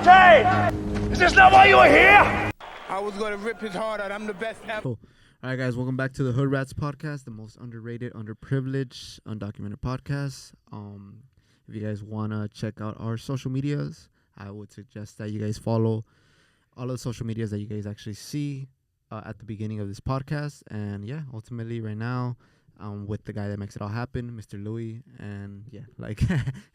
Hey! Is this not why you were here? I was gonna rip his heart out. I'm the best ever. Cool. All right, guys, welcome back to the Hood Rats podcast, the most underrated, underprivileged, undocumented podcast. If you guys want to check out our social medias, I would suggest that you guys follow all of the social medias that you guys actually see at the beginning of this podcast. And yeah, ultimately right now, with the guy that makes it all happen, Mr. Louis. And yeah, like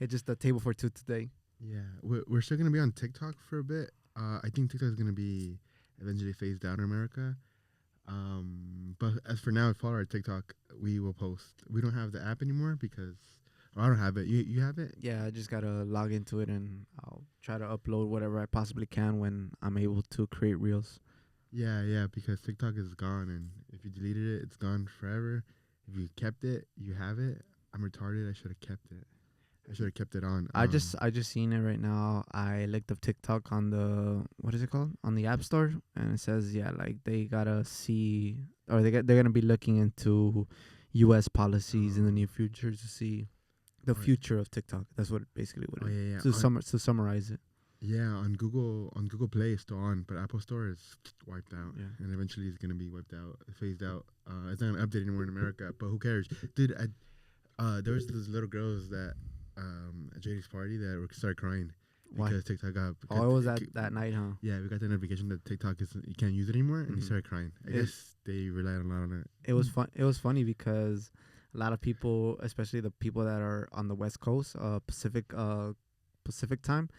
it's just a table for two today. Yeah, we're still going to be on TikTok for a bit. I think TikTok is going to be eventually phased out in America. But as for now, follow our TikTok. We will post. We don't have the app anymore because I don't have it. You have it? Yeah, I just got to log into it and I'll try to upload whatever I possibly can when I'm able to create reels. Yeah, because TikTok is gone, and if you deleted it, it's gone forever. If you kept it, you have it. I'm retarded. I should have kept it. I should have kept it on. I just seen it right now. I looked up TikTok on the, what is it called? On the App Store, and it says, yeah, like they gotta see, or they're gonna be looking into U.S. policies in the near future to see the future of TikTok. That's what basically what it is. Yeah. To summarize it. Yeah, on Google Play it's still on, but Apple Store is wiped out. Yeah. And eventually it's gonna be wiped out, phased out. It's not gonna update anymore in America, but who cares, dude? There was those little girls that at JD's party that started crying. Why? Because TikTok got. Oh, it was that night, huh? Yeah, we got the notification that TikTok you can't use it anymore, and he started crying. I guess they relied a lot on it. It was fun. It was funny because a lot of people, especially the people that are on the West Coast, Pacific time,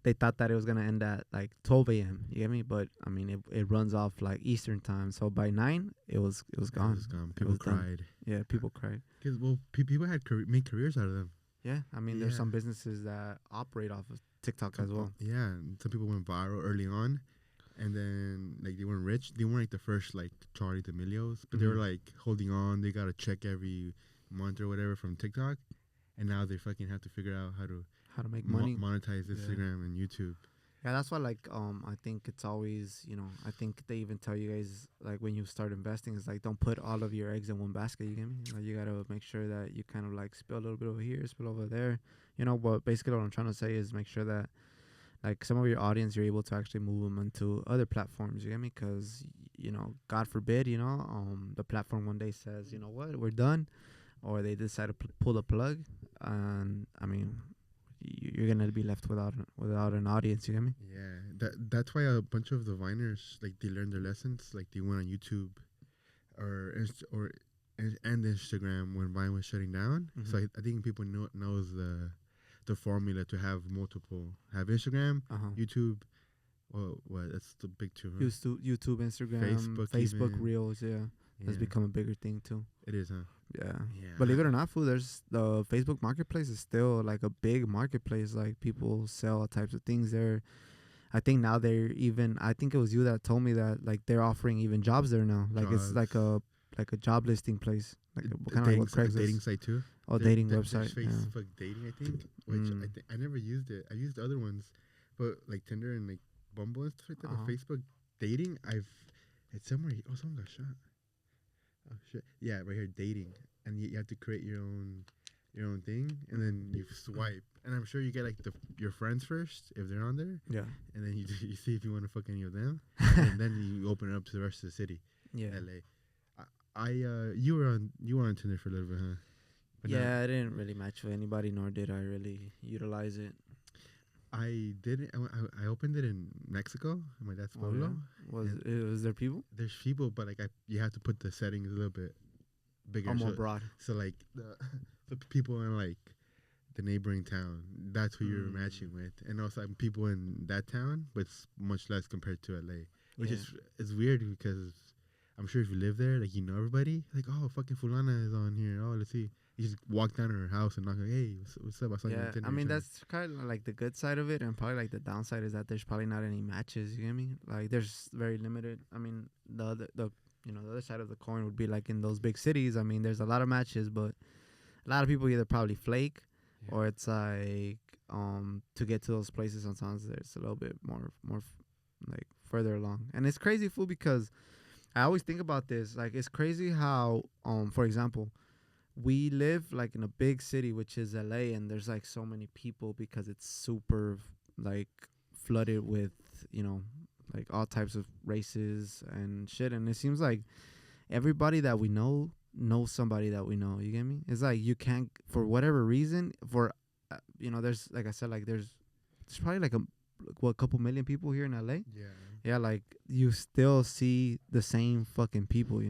they thought that it was gonna end at like 12 a.m. You get me? But I mean, it runs off like Eastern time, so by 9 it was gone. It was gone. People cried. Yeah, people cried. Because people had made careers out of them. Yeah, I mean, there's some businesses that operate off of TikTok as well. Yeah, and some people went viral early on, and then like they weren't rich. They weren't like the first like Charlie D'Amelio's, but they were like holding on. They got a check every month or whatever from TikTok, and now they fucking have to figure out how to make money, monetize Instagram and YouTube. Yeah, that's why like I think it's always, I think they even tell you guys like when you start investing, it's like don't put all of your eggs in one basket. You get me? Like you gotta make sure that you kind of like spill a little bit over here, spill over there. But basically what I'm trying to say is make sure that like some of your audience you're able to actually move them into other platforms. You get me? Because God forbid, the platform one day says, you know what, we're done, or they decide to pull the plug, and I mean, you're gonna be left without an audience. You get me? Yeah, that's why a bunch of the Viners, like, they learned their lessons. Like they went on YouTube and Instagram when Vine was shutting down. Mm-hmm. So I think people knows the formula to have Instagram, YouTube. Well, that's the big two. Huh? YouTube, Instagram, Facebook Reels. Yeah. Has become a bigger thing too. It is, huh? Yeah. Believe it or not, fool, there's the Facebook marketplace is still like a big marketplace. Like people sell all types of things there. I think now I think it was you that told me that like they're offering even jobs there now. Like jobs. It's like a job listing place. Like kind of like Craigslist. Dating site too. Oh, dating website. Facebook dating, I think. Which I never used it. I used other ones, but like Tinder and like Bumble and stuff like that. But Facebook dating, it's somewhere. Oh, someone got shot. Oh shit! Yeah, right here, dating, and you have to create your own thing, and then you swipe, and I'm sure you get like your friends first if they're on there. Yeah. And then you see if you want to fuck any of them, and then you open it up to the rest of the city. Yeah. LA. You were on Tinder for a little bit, huh? But yeah, I didn't really match with anybody, nor did I really utilize it. I didn't. I opened it in Mexico. My dad's pueblo. Was there people? There's people, but like you have to put the settings a little bit bigger. Or more broad. So like the people in like the neighboring town, that's who you're matching with, and also people in that town, but it's much less compared to LA, which is weird because I'm sure if you live there, like everybody, like fucking Fulana is on here. Oh, let's see. You just walk down to her house and knock like, hey, what's up? I saw you on Tinder. I mean, that's kind of like the good side of it, and probably like the downside is that there's probably not any matches. You get me? Like there's very limited. I mean, the other side of the coin would be like in those big cities. I mean, there's a lot of matches, but a lot of people either probably flake, or it's like to get to those places sometimes there's a little bit more like further along. And it's crazy, fool, because I always think about this. Like it's crazy how for example, we live like in a big city, which is LA, and there's like so many people because it's super like flooded with, like all types of races and shit. And it seems like everybody that we know knows somebody that we know. You get me? It's like you can't, for whatever reason, there's, like I said, like there's probably like a couple million people here in LA. Yeah. Yeah, like you still see the same fucking people,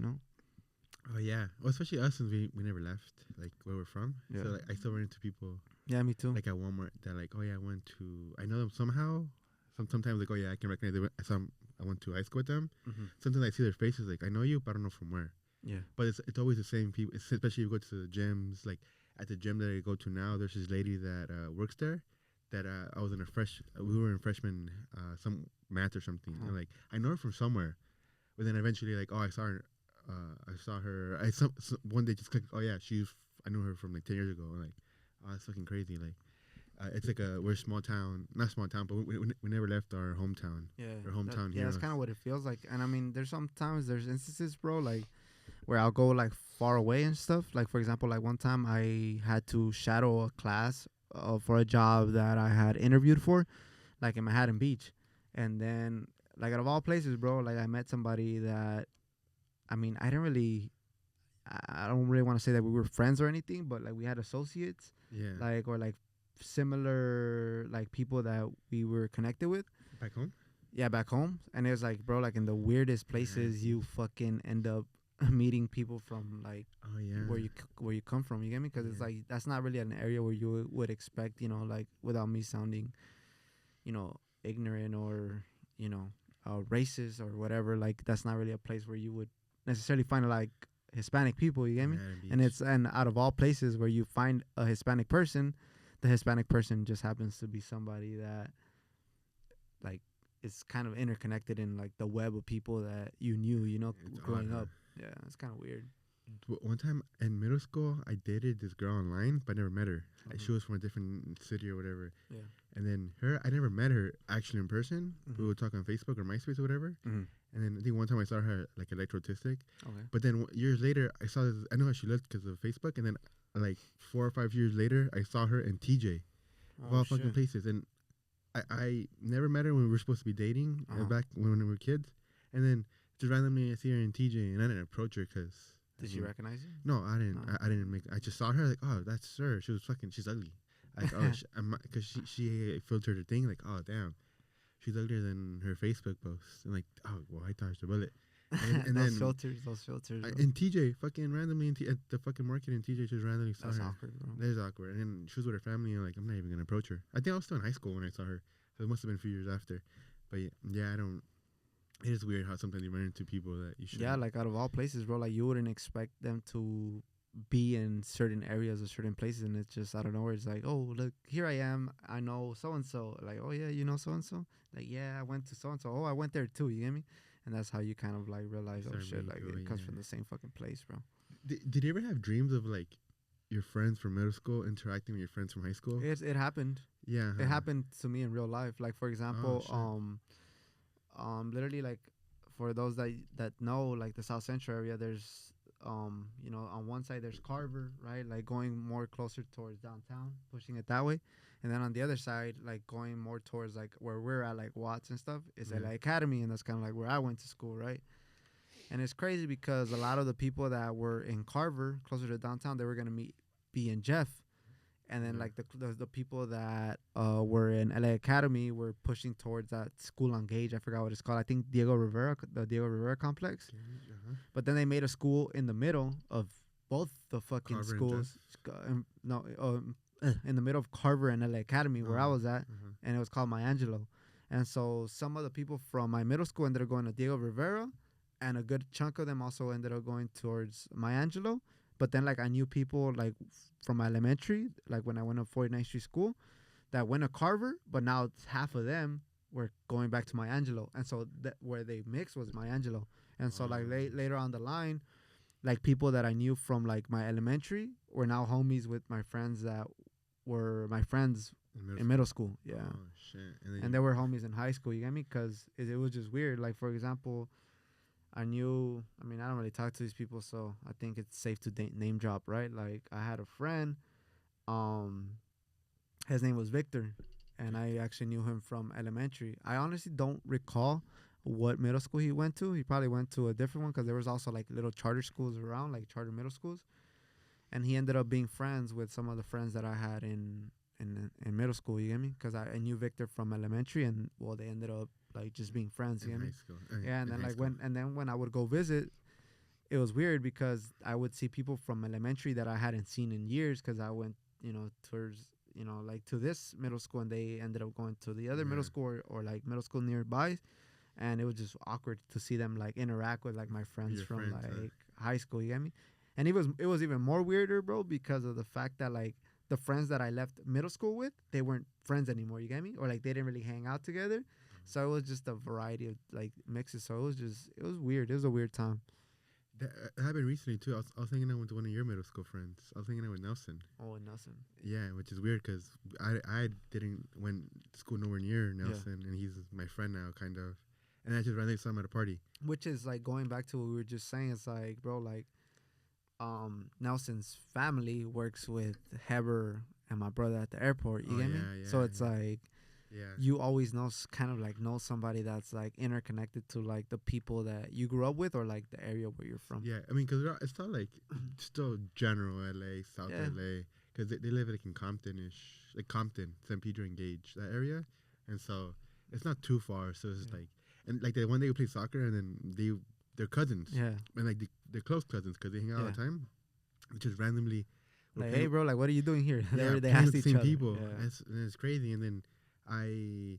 Oh yeah. Well, especially us since we never left like where we're from. Yeah. So like I still run into people. Yeah, me too. Like at Walmart that like, oh yeah, I know them somehow. Sometimes like, oh yeah, I can recognize them. I went to high school with them. Mm-hmm. Sometimes I see their faces like I know you, but I don't know from where. Yeah. But it's always the same people. Especially if you go to the gyms. Like at the gym that I go to now, there's this lady that works there. That I was in we were in freshman some math or something. And like I know her from somewhere, but then eventually like, oh, I saw her. One day just clicked. Oh yeah, I knew her from like 10 years ago. I'm like, oh, that's fucking crazy. Like, it's like we're a small town, not small town, but we never left our hometown. Yeah, our hometown. Yeah, that's kind of what it feels like. And I mean, there's instances, bro, like where I'll go like far away and stuff. Like for example, like one time I had to shadow a class for a job that I had interviewed for, like in Manhattan Beach, and then like out of all places, bro, like I met somebody that, I mean, I don't really want to say that we were friends or anything, but like we had associates, like or like similar like people that we were connected with back home. Yeah, back home, and it was like, bro, like in the weirdest places, you fucking end up meeting people from like where you come from. You get me? Because it's like that's not really an area where you would expect, like without me sounding, ignorant or racist or whatever. Like that's not really a place where you would necessarily find like Hispanic people. You get me? And out of all places where you find a Hispanic person, the Hispanic person just happens to be somebody that like is kind of interconnected in like the web of people that you knew, growing up. Yeah, it's kind of weird. One time in middle school, I dated this girl online, but I never met her. Mm-hmm. She was from a different city or whatever. Yeah. And then I never met her actually in person. Mm-hmm. We would talk on Facebook or MySpace or whatever. Mm-hmm. And then I think one time I saw her like electro-autistic. Okay. But then years later, I know how she looked because of Facebook. And then like 4 or 5 years later, I saw her in TJ. Of all fucking places. And I never met her when we were supposed to be dating back when we were kids. And then just randomly I see her in TJ, and I didn't approach her because. Did she recognize you? No, I didn't. No. I didn't I just saw her like, oh, that's her. She's ugly. Like, oh, because she filtered her thing like, oh, damn, she's uglier than her Facebook post. And like, oh, well, I dodged a bullet. And those filters. In TJ, fucking randomly at the fucking market in TJ, just randomly saw her. That's awkward, bro. That is awkward. And then she was with her family, and like, I'm not even gonna approach her. I think I was still in high school when I saw her, so it must have been a few years after. But yeah, I don't. It is weird how sometimes you run into people that you should. Yeah, like out of all places, bro, like you wouldn't expect them to be in certain areas or certain places, and it's just out of nowhere. It's like, oh, look, here I am. I know so and so. Like, oh yeah, you know so and so. Like, yeah, I went to so and so. Oh, I went there too. You get me? And that's how you kind of like realize, oh shit, like it comes from the same fucking place, bro. Did you ever have dreams of like your friends from middle school interacting with your friends from high school? It happened. Yeah, it happened to me in real life. Like for example, literally like for those that know like the South Central area, there's on one side there's Carver, right, like going more closer towards downtown, pushing it that way, and then on the other side, like going more towards like where we're at, like Watts and stuff, is LA Academy, and that's kind of like where I went to school, right? And it's crazy because a lot of the people that were in Carver, closer to downtown, they were gonna be in Jeff. And then like the people that were in LA Academy were pushing towards that school on Gage. I forgot what it's called. I think the Diego Rivera complex. But then they made a school in the middle of both the fucking Carver schools. In the middle of Carver and LA Academy where I was at, and it was called Myangelo. And so some of the people from my middle school ended up going to Diego Rivera, and a good chunk of them also ended up going towards Myangelo. But then, like, I knew people, like, from elementary, like, when I went to 49th Street School, that went to Carver, but now half of them were going back to Myangelo. And so where they mixed was Myangelo. And so, like, later on the line, like, people that I knew from, like, my elementary were now homies with my friends that were my friends in middle school. Yeah. Oh, shit. And they were homies in high school, you get me? Because it was just weird. Like, for example, I don't really talk to these people, so I think it's safe to name drop, right? Like, I had a friend, his name was Victor, and I actually knew him from elementary. I honestly don't recall what middle school he went to. He probably went to a different one because there was also like little charter schools around, like charter middle schools. And he ended up being friends with some of the friends that I had in middle school. You get me? Because I knew Victor from elementary, and well, they ended up like just being friends. You In get me? high school. Yeah, and in then high like school. when I would go visit, it was weird because I would see people from elementary that I hadn't seen in years because I went, towards, like to this middle school, and they ended up going to the other middle school or like middle school nearby, and it was just awkward to see them like interact with like my friends Your from friends, like high school. You get me? And it was even more weirder, bro, because of the fact that like the friends that I left middle school with, they weren't friends anymore. You get me? Or like they didn't really hang out together. So it was just a variety of like mixes. So it was weird. It was a weird time. That happened recently too. I was hanging out with one of your middle school friends. I was hanging out with Nelson. Oh, nothing. Yeah, which is weird because I didn't went to school nowhere near Nelson, and he's my friend now, kind of. And I just ran into him at a party. Which is like going back to what we were just saying. It's like, bro, like, Nelson's family works with Heber and my brother at the airport. You get me? Yeah, So it's like yeah, you always kind of like know somebody that's like interconnected to like the people that you grew up with or like the area where you're from. yeah. I mean, because it's not like still general LA, South Yeah. LA, because they live like in Compton-ish, like Compton, San Pedro Engage, that area, and so it's not too far. So it's like, and like the one day we play soccer, and then they're cousins. Yeah. And like they're close cousins because they hang out all the time. Just randomly. Like, hey, bro, like, what are you doing here? Yeah, they playing asked with the each same other. people. Yeah. It's crazy. And then I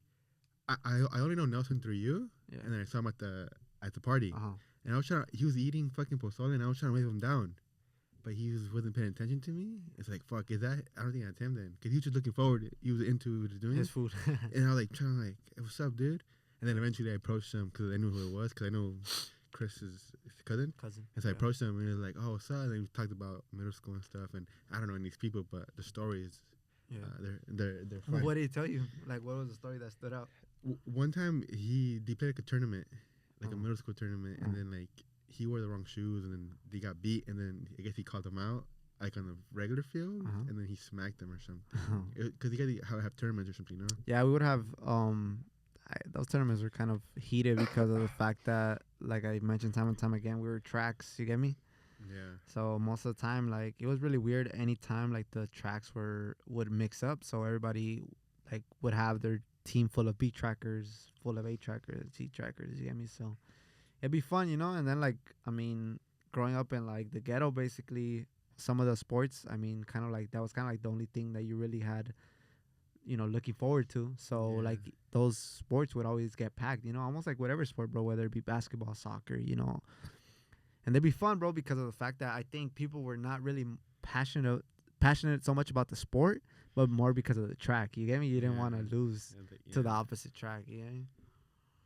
only know Nelson through you. Yeah. And then I saw him at the party. Uh-huh. And I was he was eating fucking pozole, and I was trying to wave him down. But wasn't paying attention to me. It's like, fuck, I don't think that's him then. Because he was just looking forward. He was into doing His it. food. And I was like, trying to like, hey, what's up, dude? And then eventually I approached him because I knew who it was. Because I know Chris is cousin. And so I approached him, and he was like, oh, what's up? And we talked about middle school and stuff. And I don't know any of these people, but the stories, they're fun. What did he tell you? Like, what was the story that stood out? One time they played like a tournament, like a middle school tournament, and then like he wore the wrong shoes, and then they got beat, and then I guess he called them out like on the regular field, and then he smacked them or something. Because you gotta have tournaments or something, no? Yeah, we would have those tournaments were kind of heated because of the fact that, like I mentioned time and time again, we were tracks. You get me? Yeah. So most of the time, like, it was really weird. Anytime like the tracks would mix up, so everybody like would have their team full of B trackers, full of A trackers, C trackers. You get me? So it'd be fun, And then like, I mean, growing up in like the ghetto, basically, some of the sports, I mean, kind of like that was kind of like the only thing that you really had, looking forward to. So like those sports would always get packed, almost like whatever sport, bro, whether it be basketball, soccer, and they'd be fun, bro, because of the fact that I think people were not really passionate so much about the sport, but more because of the track. You get me? You didn't want to lose to the opposite track. You get me?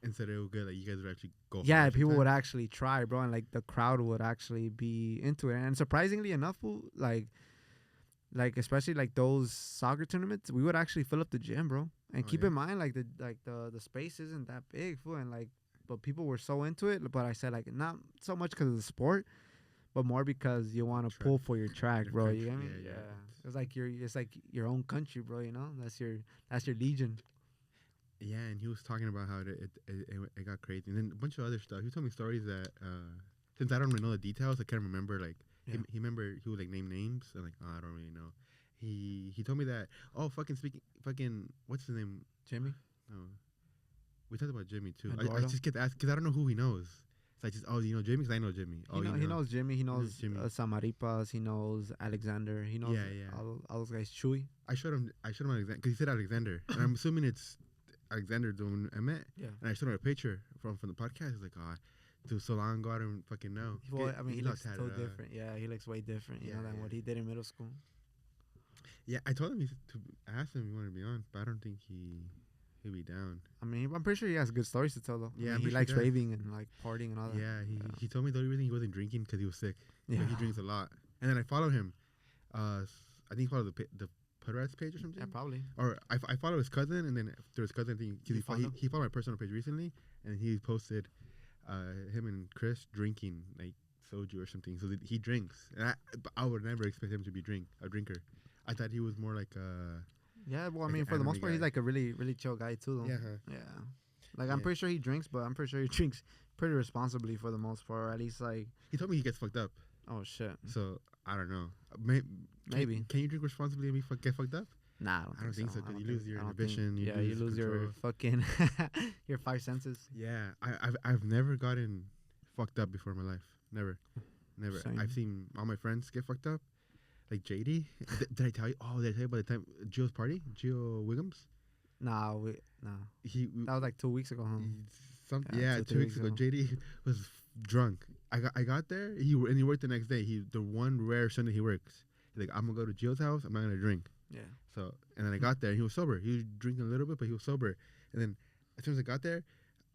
Instead, it was good. Like you guys would actually go. Yeah, people would actually try, bro, and like the crowd would actually be into it. And surprisingly enough, fool, like especially like those soccer tournaments, we would actually fill up the gym, bro. And keep in mind, like the space isn't that big, fool, and like, but people were so into it. But I said, like, not so much because of the sport, but more because you want to pull for your track, bro. Country, you get me? Yeah. It's like your own country, bro. That's your legion. Yeah, and he was talking about how it got crazy, and then a bunch of other stuff. He told me stories that since I don't really know the details, I can't remember. Like he would like name names, and like, oh, I don't really know. He told me that what's his name? Jimmy. No, we talked about Jimmy too. Eduardo? I just get to ask because I don't know who he knows. So I just Jimmy because I know Jimmy. He knows Jimmy. He knows Jimmy. Samaripas. He knows Alexander. He knows all those guys. Chewy. I showed him Alexander because he said Alexander, and I'm assuming it's Alexander the one I met. Yeah. And I showed him a picture from the podcast. He's like, oh, dude, so long ago I don't fucking know. Well, I mean, he looks so different. Yeah, he looks way different, than what he did in middle school. Yeah, I told him I asked him if he wanted to be on, but I don't think he'll be down. I mean, I'm pretty sure he has good stories to tell, though. Yeah, I mean, he likes raving and like partying and all that. Yeah, he told me the only reason he wasn't drinking because he was sick. Yeah, he drinks a lot. And then I follow him. I think he followed the Pudrats page or something. Yeah, probably. Or I follow his cousin, and then through his cousin, I think he followed my personal page recently, and he posted him and Chris drinking like soju or something. So he drinks, and I would never expect him to be a drinker. I thought he was more like Yeah, well, I Like mean, an for the most anime part, he's guy. like a really, really chill guy too, though. Yeah, Yeah. Like, I'm Yeah. pretty sure he drinks, but I'm pretty sure he drinks pretty responsibly for the most part, or at least like, He told me he gets fucked up. oh shit, So I don't know. Maybe. maybe. Can you drink responsibly and get fucked up? Nah, I don't think so. I Because don't you lose think- your I don't think- inhibition. Yeah, you lose your control. fucking your five senses. Yeah, I've never gotten fucked up before in my life. Never. Same. I've seen all my friends get fucked up. Like JD. Did I tell you? Oh, did I tell you about the time Gio's party? Gio Wiggums. Nah, that was like 2 weeks ago, huh? Yeah, Yeah, 2 weeks ago. JD was drunk. I got there. He worked the next day. The one rare Sunday he works. He's like, I'm gonna go to Gio's house. I'm not gonna drink. Yeah. So and then I got there. And he was sober. He was drinking a little bit, but he was sober. And then as soon as I got there,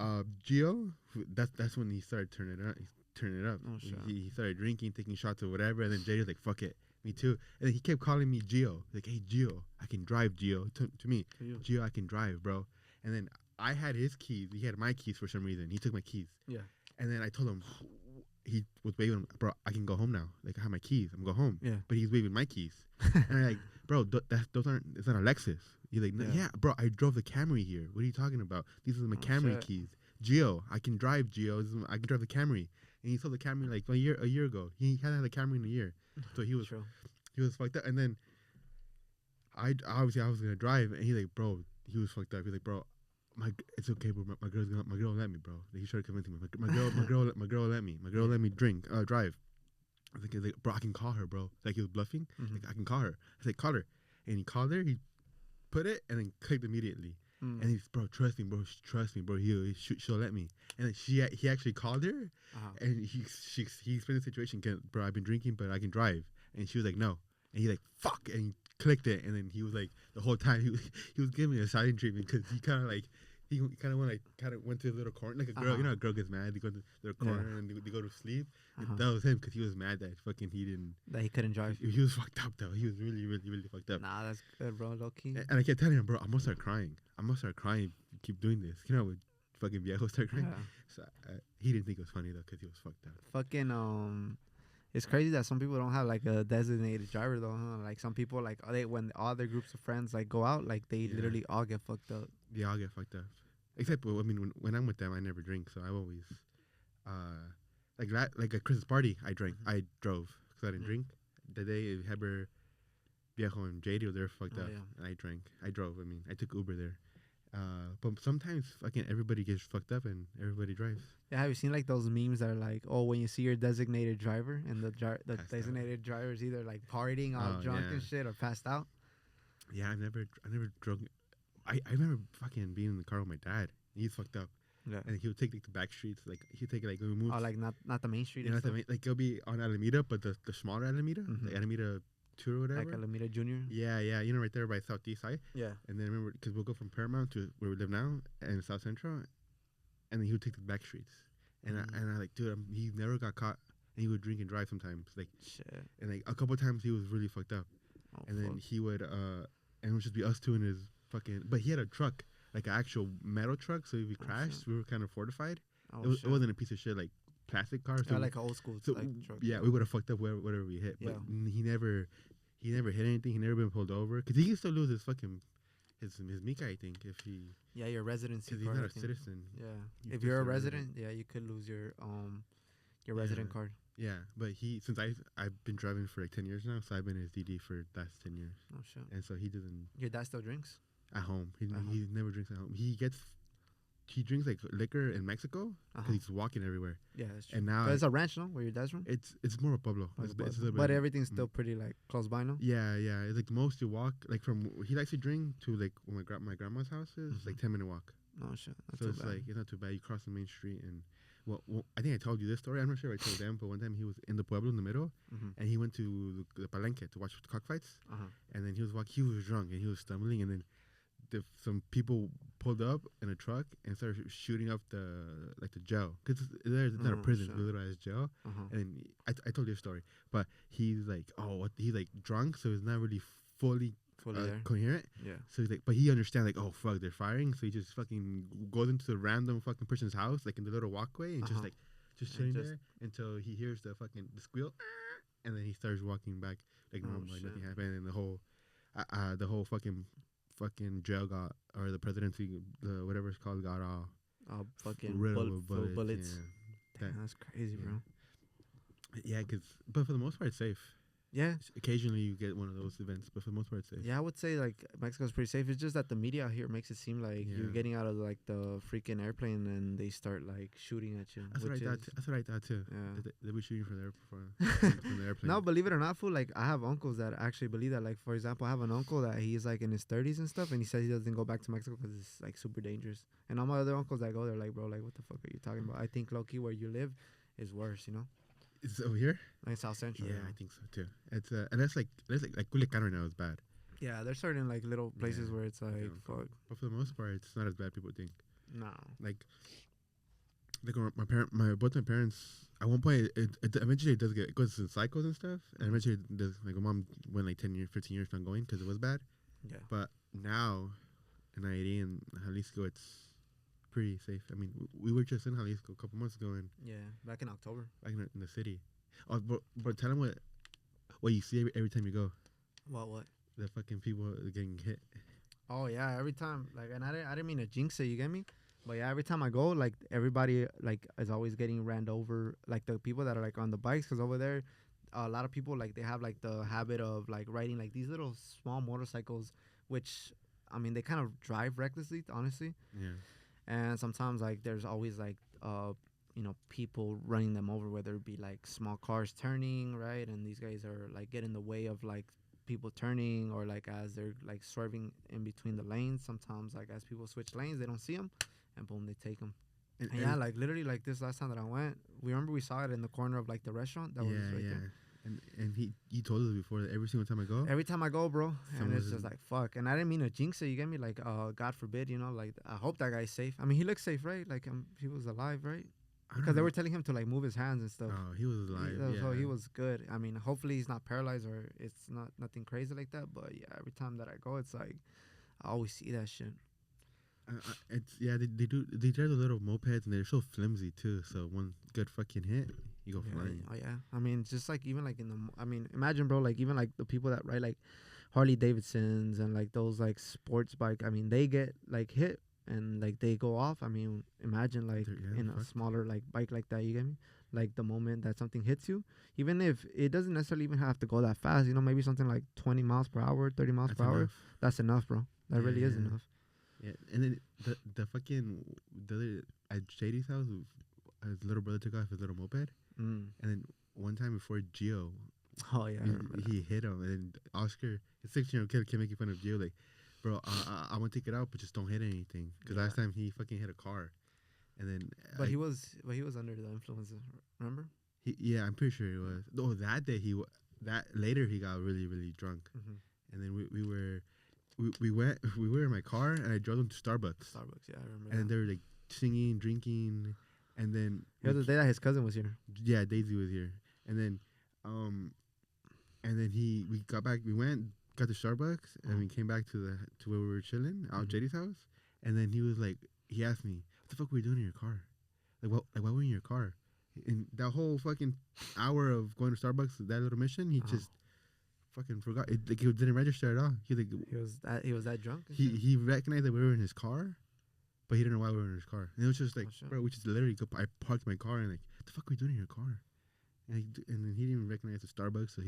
Gio, that's when he started turning it up. Turning it up. Oh, shit. He started drinking, taking shots or whatever. And then JD was like, fuck it. Me too. And then he kept calling me Gio. Like, hey, Gio, I can drive, Gio. To me, Gio, I can drive, bro. And then I had his keys. He had my keys for some reason. He took my keys. Yeah. And then I told him, he was waving, bro, I can go home now. Like, I have my keys. I'm going to go home. Yeah. But he's waving my keys. And I'm like, bro, those aren't, it's not a Lexus. He's like, no, yeah, bro, I drove the Camry here. What are you talking about? These are my Camry shit. keys. Gio, I can drive, Gio. I can drive the Camry. And he sold the Camry like a year ago. He hadn't had a Camry in a year. So he was fucked up. And then I was gonna drive, and he's like, bro, he was fucked up. He's like, bro, it's okay, bro. My girl will let me, bro. Like, he started convincing me. My girl will let me. My girl will let me drive. I was like, bro, I can call her, bro. Like, he was bluffing. Mm-hmm. Like, I can call her. I said, call her. And he called her. He put it and then clicked immediately. Mm. And he's, bro, trust me, bro. She'll let me. And then he actually called her, and he explained the situation. Bro, I've been drinking, but I can drive. And she was like, no. And he's like, fuck. And he clicked it. And then he was like, the whole time he was giving me a silent treatment because he kind of like. He kind of went to a little corner like a girl. You know, a girl gets mad. They go to their corner and they go to sleep. That was him because he was mad that he couldn't drive. He was fucked up though. He was really, really, really fucked up. Nah, that's good, bro. Low key. And I kept telling him, bro, I'm gonna start crying. Keep doing this. You know, with fucking viejos start crying. Yeah. So he didn't think it was funny though because he was fucked up. Fucking it's crazy that some people don't have like a designated driver though, huh? Like some people like when all their groups of friends like go out, like they literally all get fucked up. They all get fucked up. Except, I mean, when I'm with them, I never drink, so I always, like at Chris's party, I drove because I didn't drink. The day Heber, Viejo, and JD were there fucked up, and I drank. I drove. I mean, I took Uber there. But sometimes fucking everybody gets fucked up and everybody drives. Yeah, have you seen like those memes that are like, oh, when you see your designated driver and the designated driver is either like partying all drunk and shit or passed out? Yeah, I never drunk. I remember fucking being in the car with my dad. He's fucked up. Yeah. And he would take like the back streets. Like he'd take it like when we moved. Oh, like not the main street. Yeah, like it'll be on Alameda, but the smaller Alameda, like Alameda 2 or whatever. Like Alameda Junior. Yeah, you know, right there by Southeast side. Yeah. And then remember, because we'll go from Paramount to where we live now, and South Central, and then he would take the back streets. And I like, dude, he never got caught. And he would drink and drive sometimes, like shit. And like a couple times he was really fucked up. Oh, and then he would and it would just be us two in his fucking. But he had a truck. Like an actual metal truck, so if we crashed, we were kind of fortified. It wasn't a piece of shit like plastic car. So like an old school like truck. Yeah, we would have fucked up whatever we hit. Yeah. But he never hit anything. He never been pulled over because he used to lose his fucking his Mika. I think if he your residency. Because he's not a citizen. Yeah, if you're a resident, you could lose your resident card. Yeah, but since I've been driving for like 10 years now, so I've been his DD for the last 10 years. Oh shit. And so he doesn't. Your dad still drinks? At home. He never drinks at home. He drinks like liquor in Mexico because he's walking everywhere. Yeah, that's true. And now it's a ranch, no? Where your dad's from? It's more of Pueblo. But everything's still pretty like close by, no? Yeah. It's like the most you walk like from he likes to drink to like where my grandma's house is like 10-minute walk. Oh shit. So it's like it's not too bad. You cross the main street and well, I think I told you this story. I'm not sure if I told them, but one time he was in the Pueblo in the middle, and he went to the Palenque to watch the cockfights, and then he was drunk and he was stumbling, and then some people pulled up in a truck and started shooting up the jail because there's not a prison, it's a little ass jail, and I told you a story, but he's like, he's like drunk, so he's not really fully coherent. Yeah. So he's like, but he understands like, oh fuck, they're firing. So he just fucking goes into the random fucking person's house, like in the little walkway, and just sitting there until he hears the squeal, and then he starts walking back like normal, like nothing happened, and the whole fucking fucking jail got, or the presidency, the whatever it's called, got all fucking riddled full with bullets. bullets. Yeah. Damn, that's crazy, bro. Yeah, but for the most part, it's safe. Yeah. Occasionally, you get one of those events, but for the most part, it's safe. Yeah, I would say like Mexico's pretty safe. It's just that the media out here makes it seem like you're Yeah. getting out of like the freaking airplane and they start like shooting at you. That's what I thought. That's what I thought too. Yeah. They were shooting from the airplane. No, believe it or not, fool, like I have uncles that actually believe that. Like for example, I have an uncle that he's like in his 30s and stuff, and he says he doesn't go back to Mexico because it's like super dangerous. And all my other uncles that go, they're like, bro, like what the fuck are you talking about? I think low key where you live is worse, you know. It's over here. Like South Central. Yeah, I think so too. It's and that's like Culiacan right now is bad. Yeah, there's certain like little places where it's like fuck. But for the most part, it's not as bad people think. No. Like both my parents. At one point, it eventually it goes in cycles and stuff, and eventually it does. Like my mom went like 10 years, 15 years not going because it was bad. Yeah. But now, in Nayarit and Jalisco, it's pretty safe. I mean, we were just in Jalisco a couple months ago, and back in October. back in the city. Oh, but tell them what you see every time you go. What? The fucking people getting hit. Oh yeah, every time like, and I didn't mean to jinx it, you get me? But yeah, every time I go, like everybody like is always getting ran over, like the people that are like on the bikes, because over there, a lot of people like they have like the habit of like riding like these little small motorcycles, which I mean they kind of drive recklessly, honestly. Yeah. And sometimes like there's always like people running them over, whether it be like small cars turning, right? And these guys are like get in the way of like people turning, or like as they're like swerving in between the lanes. Sometimes like as people switch lanes, they don't see them, and boom, they take them. And yeah, like literally like this last time that I went, we saw it in the corner of like the restaurant that was right there. And he told us before that every single time I go. Every time I go, bro, and it's just like fuck. And I didn't mean to jinx it. You get me? Like, God forbid, like I hope that guy's safe. I mean, he looks safe, right? Like he was alive, right? Because they were telling him to like move his hands and stuff. Oh, he was alive. So he was good. I mean, hopefully he's not paralyzed or it's not nothing crazy like that. But yeah, every time that I go, it's like I always see that shit. They drive the little mopeds and they're so flimsy too. So one good fucking hit, you go flying. Oh yeah. I mean, just like even like imagine, bro, like even like the people that ride like Harley Davidsons and like those like sports bike. I mean, they get like hit and like they go off. I mean, imagine like in a smaller like bike like that. You get me? Like the moment that something hits you, even if it doesn't necessarily even have to go that fast. Maybe something like 20 miles per hour, 30 miles per hour. That's enough, bro. That really is enough. Yeah, and then the other at JD's house, his little brother took off his little moped, and then one time before Gio, he hit him, and then Oscar, his 16-year-old kid, kept making fun of Gio, like, bro, I want to take it out, but just don't hit anything, because last time he fucking hit a car, and then. But he was under the influence, remember? I'm pretty sure he was. Oh, that day later he got really really drunk, and then we were in my car and I drove them to Starbucks. Yeah, I remember. And they were like singing, drinking, and then it was the day that his cousin was here. Yeah, Daisy was here, and then we got back. We got to Starbucks, and we came back to where we were chilling out JD's house, and then he asked me, "What the fuck were you doing in your car? Why were you in your car?" And that whole fucking hour of going to Starbucks, that little mission, he just fucking forgot. It didn't register at all. He was that drunk. He recognized that we were in his car, but he didn't know why we were in his car. And it was just like, bro, we just literally I parked my car and like, what the fuck were you doing in your car? And then he didn't even recognize the Starbucks, so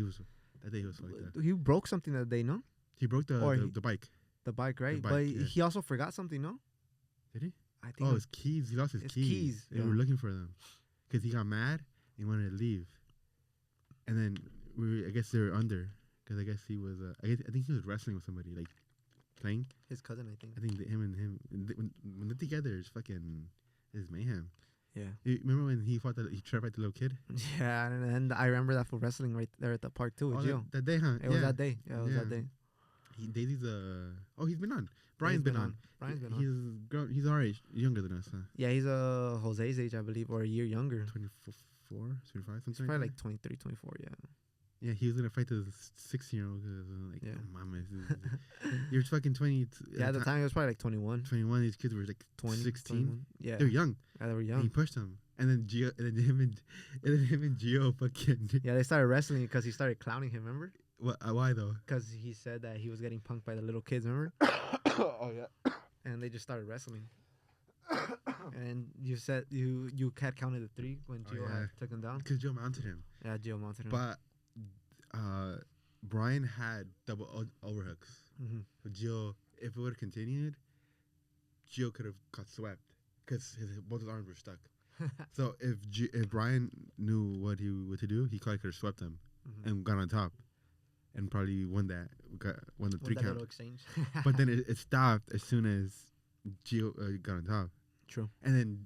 that day he was like that. He broke something that day, no? He broke the bike. The bike, right? But he also forgot something, no? Did he? I think. His keys. He lost his keys. They were looking for them because he got mad and he wanted to leave. And then I guess they were under. Because I guess he was, I think he was wrestling with somebody, like, playing. His cousin, I think. I think him, when they're together, it's mayhem. Yeah. You remember when he tried to fight the little kid? Yeah, and I remember that for wrestling right there at the park, too, with Gio. That day, huh? It was that day. Yeah, it was that day. Daisy's, he's been on. Brian's been on. He's our age, younger than us, huh? Yeah, he's Jose's age, I believe, or a year younger. 24, 25, something he's probably like 23, 24, yeah. Yeah, he was gonna fight the 16-year-old. Mama, you're fucking 20. Yeah, at the time he was probably like 21. 21. These kids were like 20, 16. 21. Yeah, they're young. Yeah, they were young. And he pushed him, and then him and Gio fucking. Yeah, they started wrestling because he started clowning him. Remember? What? Why though? Because he said that he was getting punked by the little kids. Remember? Oh yeah. And they just started wrestling. And you said you had counted the 3 when Gio had took him down. Because Joe mounted him. Yeah, Gio mounted him. But Brian had double overhooks. Mm-hmm. So Gio, if it would have continued, Gio could have got swept because both his arms were stuck. So if Brian knew what to do, he probably could have swept him and got on top, and probably won the 3 count. Exchange. But then it stopped as soon as Gio got on top. True. And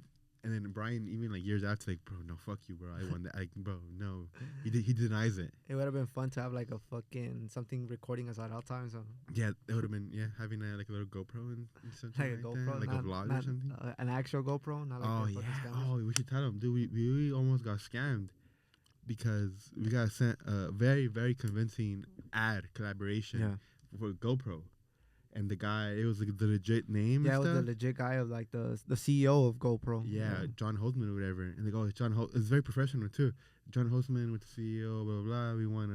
then Brian, even like years after, like, bro, no, fuck you, bro. I won that. Like, bro, no. He denies it. It would have been fun to have like a fucking something recording us at all times. Yeah, it would have been having like a little GoPro and something Like a GoPro, that, like a vlog or something. An actual GoPro, not like Oh yeah. Oh, we should tell them, dude. We almost got scammed because we got sent a very, very convincing ad collaboration for GoPro. And the guy, it was like the legit name. Yeah, and it was stuff. the legit guy of like the CEO of GoPro. Yeah, John Holtzman or whatever. And they go, it's John It's very professional too. John Holtzman with the CEO, blah, blah, blah. We want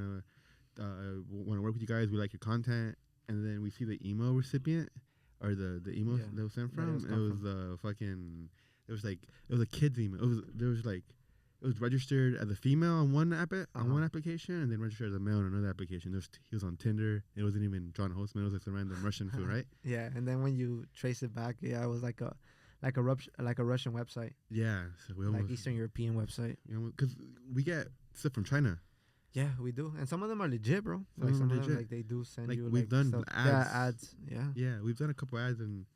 to work with you guys. We like your content. And then we see the email recipient or the email that was sent from. It was a kid's email. It was registered as a female on one application, and then registered as a male on another application. He was on Tinder. It wasn't even John Holtzman. It was like some random Russian food, right? Yeah, and then when you trace it back, it was like a Russian website. Yeah, so we almost, like Eastern European website. Because we get stuff from China. Yeah, we do, and some of them are legit, bro. Some of them legit. Like they do send you. We've done stuff. ads. Yeah, ads. Yeah. Yeah, we've done a couple ads and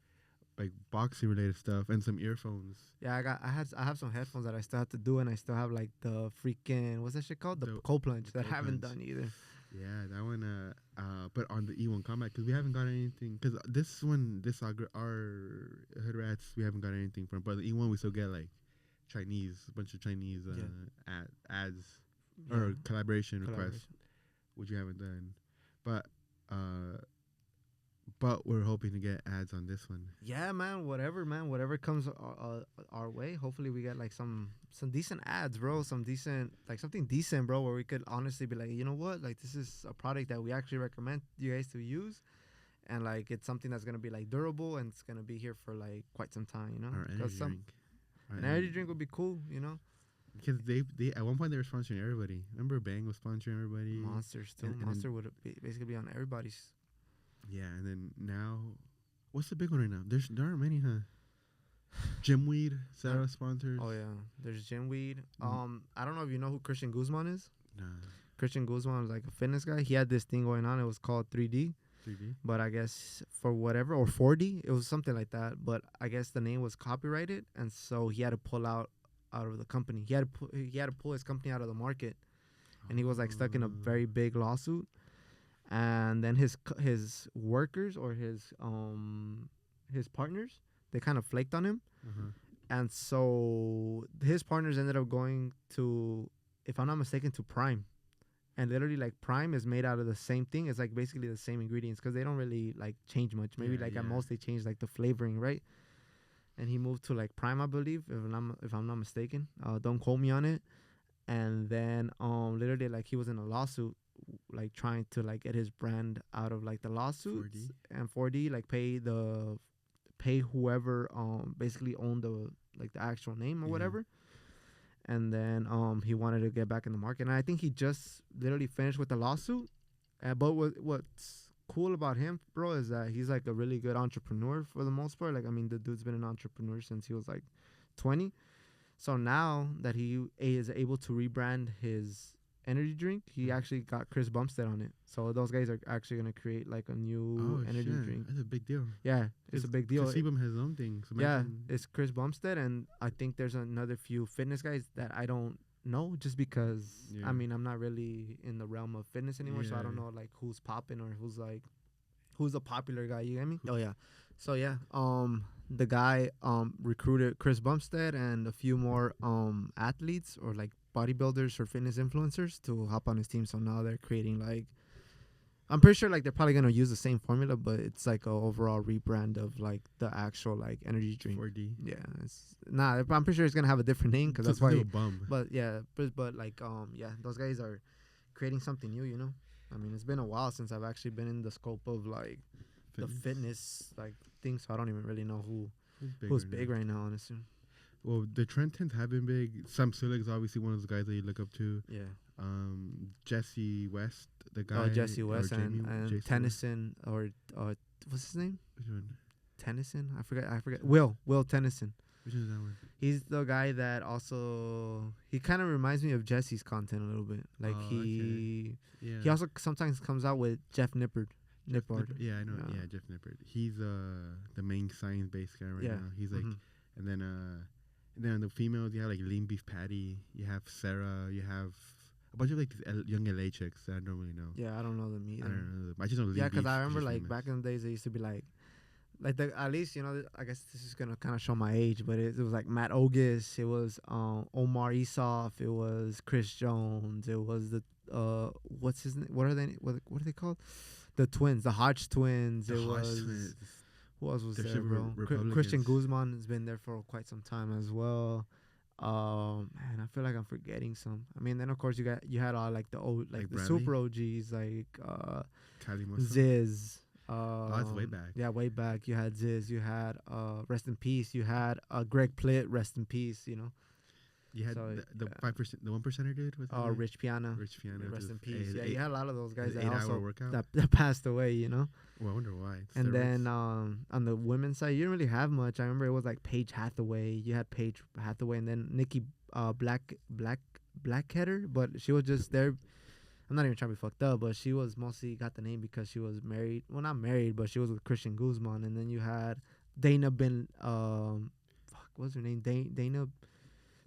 like boxing related stuff and some earphones. Yeah, I have some headphones that I still have to do, and I still have like the freaking what's that shit called? The cold plunge that I haven't done either. Yeah, that one. But on the E1 Combat, because we haven't got anything. Because our hood rats, we haven't got anything from. But the E1, we still get like a bunch of Chinese ads or collaboration requests, which we haven't done. But we're hoping to get ads on this one. Yeah, man. Whatever comes our way. Hopefully, we get like some decent ads, bro. Something decent, bro. Where we could honestly be like, you know what, like this is a product that we actually recommend you guys to use, and like it's something that's gonna be like durable and it's gonna be here for like quite some time, you know. Our energy drink. An energy drink would be cool, you know. Because they at one point they were sponsoring everybody. Remember, Bang was sponsoring everybody. Monsters too. Monster would basically be on everybody's. Yeah, and then now, what's the big one right now? There aren't many, huh? Gymweed, Sarah sponsors. Oh yeah, there's Gymweed. I don't know if you know who Christian Guzman is. Nah. Christian Guzman was like a fitness guy. He had this thing going on. It was called 3D. 3D. But I guess for whatever, or 4D, it was something like that. But I guess the name was copyrighted, and so he had to pull out of the company. He had to pull his company out of the market, and he was like stuck in a very big lawsuit. And then his workers or his partners, they kind of flaked on him. And so his partners ended up going to, if I'm not mistaken, to Prime. And literally, like, Prime is made out of the same thing. It's like basically the same ingredients because they don't really like change much. Maybe at most they change like the flavoring, right? And he moved to like Prime, I believe, if I'm not mistaken. Don't quote me on it. And then literally, like, he was in a lawsuit, like trying to like get his brand out of like the lawsuits. 4D. And 4D, like pay whoever basically owned the actual name or whatever. And then he wanted to get back in the market, and I think he just literally finished with the lawsuit. But what's cool about him, bro, is that he's like a really good entrepreneur for the most part. Like, I mean, the dude's been an entrepreneur since he was like 20. So now that he is able to rebrand his energy drink, he actually got Chris Bumstead on it. So those guys are actually gonna create like a new energy drink. That's a big deal. Yeah, it's a big deal. Kasibam has his own thing. So yeah, it's Chris Bumstead, and I think there's another few fitness guys that I don't know, just because I mean I'm not really in the realm of fitness anymore, so I don't know like who's popping or who's a popular guy. You get me? Oh yeah. So yeah, the guy recruited Chris Bumstead and a few more athletes or like bodybuilders or fitness influencers to hop on his team. So now they're creating like, I'm pretty sure like they're probably gonna use the same formula, but it's like a overall rebrand of like the actual like energy drink. 4D. Yeah, I'm pretty sure it's gonna have a different name because that's why. Bum. But yeah, but like yeah, those guys are creating something new, you know. I mean, it's been a while since I've actually been in the scope of like the fitness like thing, so I don't even really know who's big right now, honestly. Well, the Trentons have been big. Sam Silik's obviously one of those guys that you look up to. Yeah. Jesse West, the guy. Oh, Jesse West Jamie, and Tennyson or what's his name? Which one? Tennyson? I forget. Will Tennyson. Which one is that one? He's the guy that also he kind of reminds me of Jesse's content a little bit. Like he also sometimes comes out with Jeff Nippard. Yeah, I know. Yeah, Jeff Nippard. He's the main science-based guy right now. He's like, and then on the females you have like Lean Beef Patty. You have Sarah. You have a bunch of like young LA chicks that I don't really know. Yeah, I don't know them either. I don't know them. I just know Lean Beef. Yeah, because I remember like back in the days they used to be like at least, you know, I guess this is gonna kind of show my age, but it was like Matt Ogus, it was Omar Esoff, it was Chris Jones, it was the what's his name? What are they called? The twins, the Hodge twins. The Hodge twins. Who else was there, bro? Christian Guzman has been there for quite some time as well. Man, I feel like I'm forgetting some. I mean, then of course you had all like the old like the Bradley? super OGs like Kylie Mustang. Ziz. That's way back. Yeah, way back. You had Ziz. You had rest in peace. You had Greg Plitt. Rest in peace. You know. You had the 5%, the 1%er dude. Rich Piana. Rich Piana. Rest in peace. Yeah, you had a lot of those guys that 8-hour workout. that passed away. You know. Well, I wonder why. And then on the women's side, you didn't really have much. I remember it was like Paige Hathaway. You had Paige Hathaway, and then Nikki Blackheader, but she was just there. I'm not even trying to be fucked up, but she was mostly got the name because she was married. Well, not married, but she was with Christian Guzman. And then you had Dana Bin, what's her name?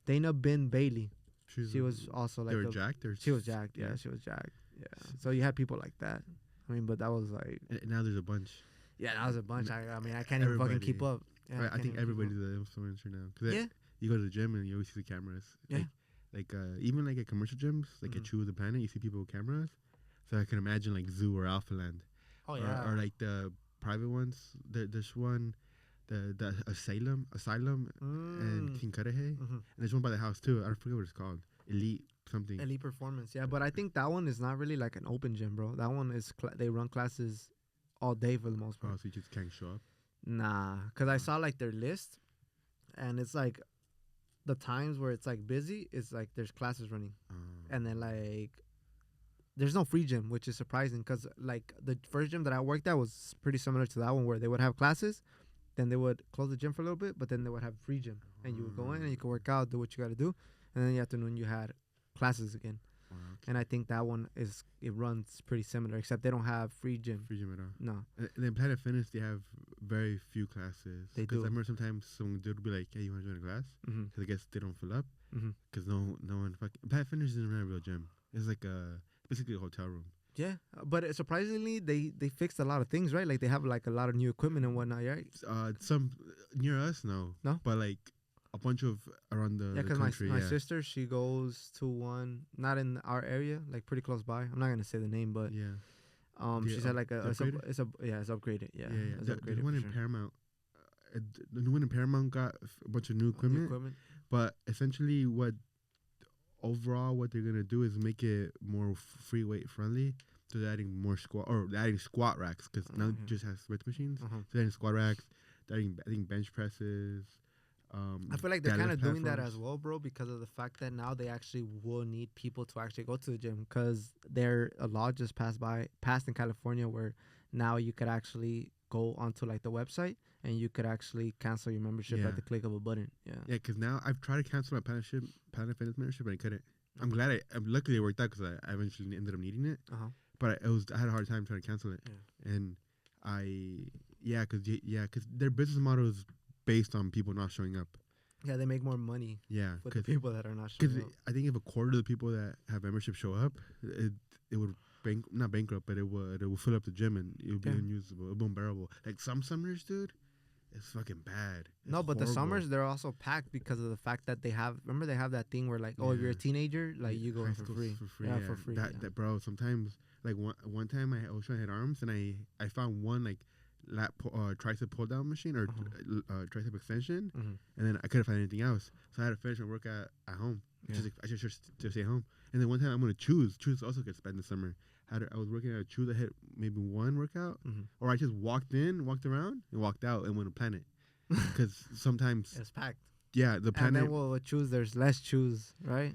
Dana Bin Bailey. She was also like. They were jacked? She was jacked, yeah. She was jacked, yeah. So you had people like that. I mean, but that was like. And now there's a bunch. Yeah, that was a bunch. I mean, I can't even fucking keep up. Yeah, right, I think everybody's an influencer now. Cause you go to the gym and you always see the cameras. Yeah. Like even like at commercial gyms, like at Chew of the Planet, you see people with cameras. So I can imagine like Zoo or Alpha Land. Oh yeah. Or like the private ones. There's one, the Asylum and King Cudahy. And there's one by the house too. I forget what it's called. Elite something. Elite Performance. Yeah, but I think that one is not really like an open gym, bro. That one is they run classes all day for the most part. Oh, so you just can't show up? Nah, because I saw like their list, and it's like. The times where it's like busy, it's like there's classes running, and then like there's no free gym, which is surprising because like the first gym that I worked at was pretty similar to that one where they would have classes, then they would close the gym for a little bit, but then they would have free gym, and you would go in and you could work out, do what you got to do, and then in the afternoon you had classes again. And I think that one it runs pretty similar, except they don't have free gym. Free gym at all. No. And then Planet Fitness, they have very few classes. They do. Because I remember sometimes some dude would be like, "Hey, you want to join a class?" Because I guess they don't fill up. Because no one Planet Fitness isn't really a real gym. It's like basically a hotel room. Yeah, but surprisingly, they fixed a lot of things, right? Like they have like a lot of new equipment and whatnot, right? Some near us, no. But like a bunch of around the because country. my sister, she goes to one not in our area, like pretty close by. I'm not gonna say the name, but she said like it's upgraded. Yeah. The one in Paramount. The one in Paramount got a bunch of new equipment. But essentially, what they're gonna do is make it more free weight friendly. So they're adding more squat racks because now it just has weight machines. So they're adding squat racks. They're adding, I think, bench presses. I feel like they're kind of doing that as well, bro, because of the fact that now they actually will need people to actually go to the gym because a law just passed in California where now you could actually go onto like the website and you could actually cancel your membership at the click of a button. Yeah, because now I've tried to cancel my Planet Fitness membership, but I couldn't. I'm glad luckily it worked out because I eventually ended up needing it. But I had a hard time trying to cancel it, and because their business model is based on people not showing up. Yeah, they make more money. Yeah, with the people that are not showing up. I think if a quarter of the people that have membership show up, it would not bankrupt, but it would fill up the gym and it would be unusable, it would be unbearable. Like some summers, dude, it's fucking bad. It's but horrible. the summers they're also packed because of the fact that they have that thing where like if you're a teenager, like you go in for free. For free. That bro. Sometimes like one time I was trying to hit arms and I found one like tricep pull down machine or tricep extension, and then I couldn't find anything else, so I had to finish my workout at home. I should stay home. And then one time I'm gonna choose also gets spent this summer. I was working at a Choose. I hit maybe one workout, or I just walked around, and walked out, and went to Planet. Because sometimes it's packed. Yeah, the Planet. And then we'll choose. There's less choose, right?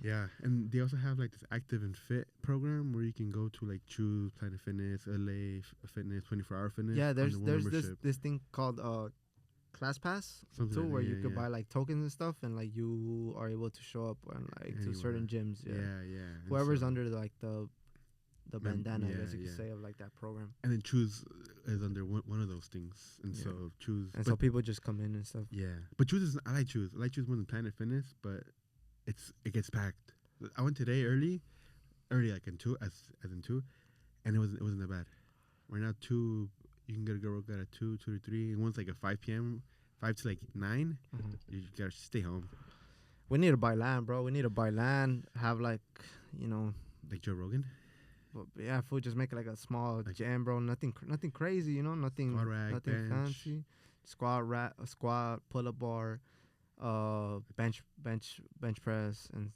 Yeah, and they also have like this active and fit program where you can go to like Choose, Planet Fitness, LA Fitness, 24-hour Fitness. Yeah, there's this thing called Class Pass too, where you could buy like tokens and stuff, and like you are able to show up and like to certain gyms. Yeah. Whoever's under like the bandana, I guess you could say, of like that program. And then Choose is under one of those things, and so Choose. And so people just come in and stuff. Yeah, but Choose is I like Choose more than Planet Fitness, but it gets packed. I went today early like in 2 as in 2, and it wasn't that bad. Right now 2. You can get a workout at 2 to 3, and one's like at 5 p.m., 5 to like 9. You gotta stay home. We need to buy land, bro. We need to buy land. Have like, like Joe Rogan. But yeah, if we just make it like a small gym, bro. Nothing crazy, nothing rack, nothing bench. fancy. Squat, pull-up bar, bench press, and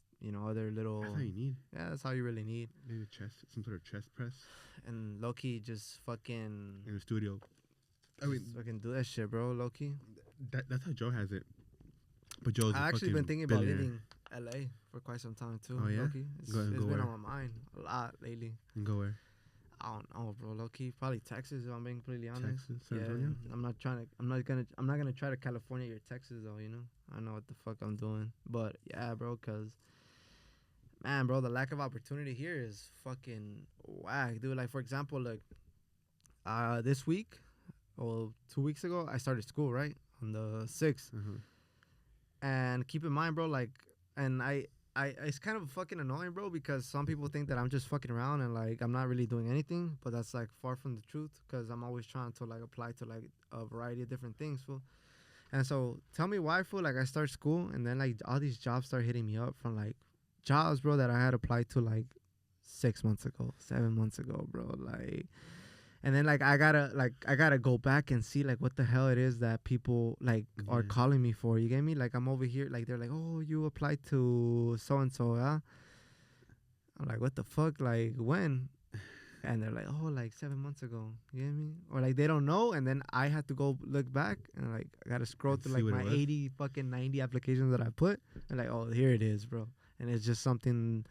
other little. That's all you need. Yeah, that's all you really need. Maybe some sort of chest press. And low-key just fucking in the studio. I mean, fucking do that shit, bro. Low-key. That's how Joe has it. But Joe's I actually been thinking about leaving LA for quite some time too. Oh yeah, low-key. It's been on my mind a lot lately. And go where? I don't know, bro. Low-key, probably Texas. If I'm being completely honest. Texas, San Antonio? I'm not gonna try to California your Texas though. I know what the fuck I'm doing. But yeah, bro, cause. Man, bro, the lack of opportunity here is fucking whack, dude. Like, for example, like, this week, or 2 weeks ago, I started school, right? On the 6th. And keep in mind, bro, like, and it's kind of fucking annoying, bro, because some people think that I'm just fucking around and, like, I'm not really doing anything. But that's, like, far from the truth, because I'm always trying to, like, apply to, like, a variety of different things, fool. And so, tell me why, fool, like, I start school, and then, like, all these jobs start hitting me up from, like, jobs, bro, that I had applied to like 6 months ago, 7 months ago, bro. Like, and then like I gotta go back and see like what the hell it is that people like are calling me for. You get me? Like I'm over here, like they're like, oh, you applied to so and so, yeah. I'm like, what the fuck? Like when? And they're like, oh, like 7 months ago. You get me? Or like they don't know, and then I have to go look back and like I gotta scroll through like my 90 applications that I put, and like, oh, here it is, bro. And it's just something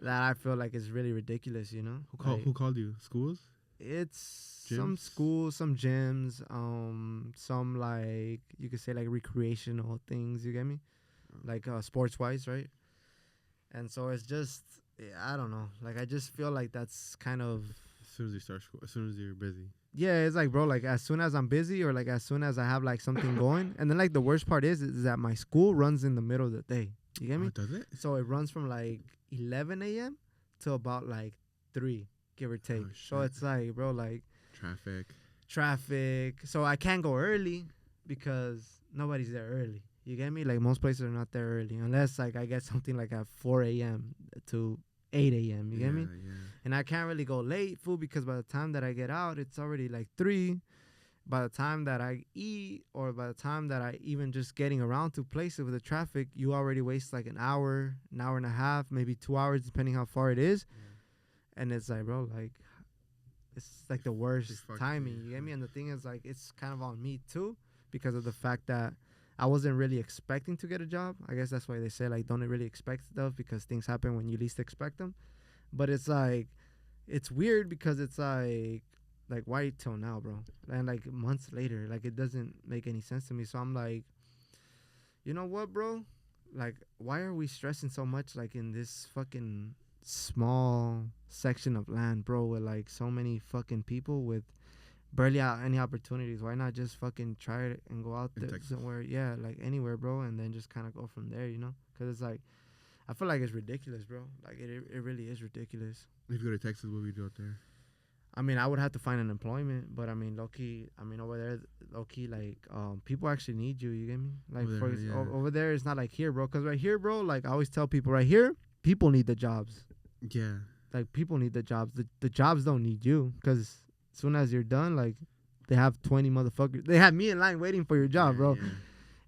that I feel like is really ridiculous, Who called you? Schools? It's gyms? Some schools, some gyms, some like you could say like recreational things. You get me? Like sports wise, right? And so it's just, I don't know. Like I just feel like that's kind of. As soon as you start school, as soon as you're busy. Yeah, it's like, bro, like as soon as I'm busy or like as soon as I have like something going, and then like the worst part is that my school runs in the middle of the day. You get me? Oh, does it? So it runs from like 11 a.m. to about like 3, give or take. Oh, so it's like, bro, like traffic. So I can't go early because nobody's there early. You get me? Like most places are not there early unless like I get something like at 4 a.m. to 8 a.m. You get me? Yeah. And I can't really go late, fool, because by the time that I get out, it's already like 3. By the time that I eat or by the time that I even just getting around to places with the traffic, you already waste like an hour and a half, maybe 2 hours, depending how far it is. Yeah. And it's like, bro, like, it's like the worst timing. You get me? And the thing is, like, it's kind of on me too because of the fact that I wasn't really expecting to get a job. I guess that's why they say, like, don't really expect stuff because things happen when you least expect them. But it's like, it's weird because it's like why till now, bro? And like months later, like it doesn't make any sense to me. So I'm like, you know what, bro? Like, why are we stressing so much like in this fucking small section of land, bro, with like so many fucking people with barely any opportunities? Why not just fucking try it and go out there somewhere? Yeah, like anywhere, bro, and then just kind of go from there, Because it's like, I feel like it's ridiculous, bro. Like it really is ridiculous. If you go to Texas, what would you do out there? I mean, I would have to find an employment, but I mean, low-key, over there, low-key, like, people actually need you, you get me? Like, over there, it's not like here, bro, because right here, bro, like, I always tell people, right here, people need the jobs. Yeah. Like, people need the jobs. The jobs don't need you, because as soon as you're done, like, they have 20 motherfuckers. They have me in line waiting for your job, bro. Yeah.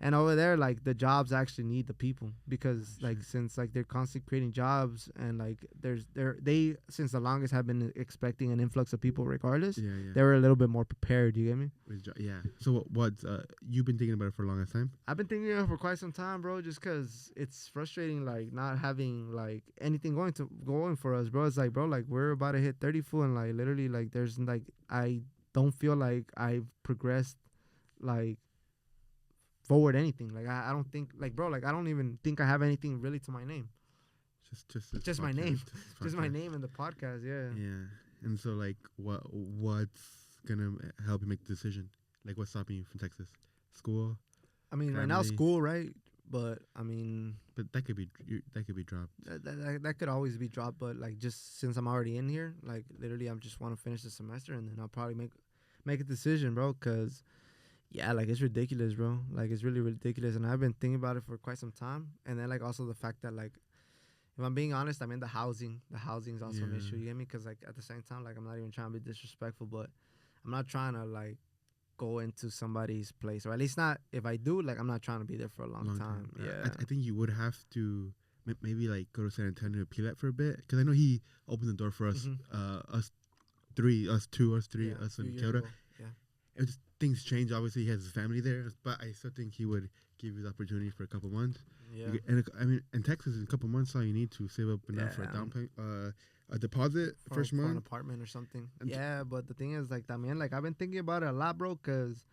And over there, like the jobs actually need the people because like since like they're constantly creating jobs and like they since the longest have been expecting an influx of people regardless. Yeah, yeah. They were a little bit more prepared. You get me? Yeah. So what's you've been thinking about it for the longest time? I've been thinking of it for quite some time, bro. Just cause it's frustrating, like not having like anything going for us, bro. It's like, bro, like we're about to hit 30 full, and like literally, like there's like I don't feel like I've progressed, like forward anything. Like I don't think, like bro, like I don't even think I have anything really to my name. Just my name, just my name in the podcast. Yeah. Yeah. And so like what's gonna help you make the decision? Like what's stopping you from Texas? School? I mean, right now school, right? But I mean, but that could be dropped. That could always be dropped. But like, just since I'm already in here, like literally, I just want to finish the semester and then I'll probably make a decision, bro. Cause yeah, like it's ridiculous, bro. Like it's really ridiculous, and I've been thinking about it for quite some time. And then like also the fact that like, if I'm being honest, I'm in the housing. The housing is also an issue. You get me? Cause like at the same time, like I'm not even trying to be disrespectful, but I'm not trying to like go into somebody's place, or at least not if I do, like I'm not trying to be there for a long time. Yeah, I think you would have to maybe like go to San Antonio, appeal that for a bit, because I know he opened the door for us, us three, us in Kyoto. Yeah, it just, things change. Obviously, he has his family there, but I still think he would give you the opportunity for a couple months. Yeah, and I mean, in Texas, in a couple months, all you need to save up enough for a down payment, a deposit first month, for an apartment or something. Yeah, but the thing is, like, I mean, like I've been thinking about it a lot, bro, because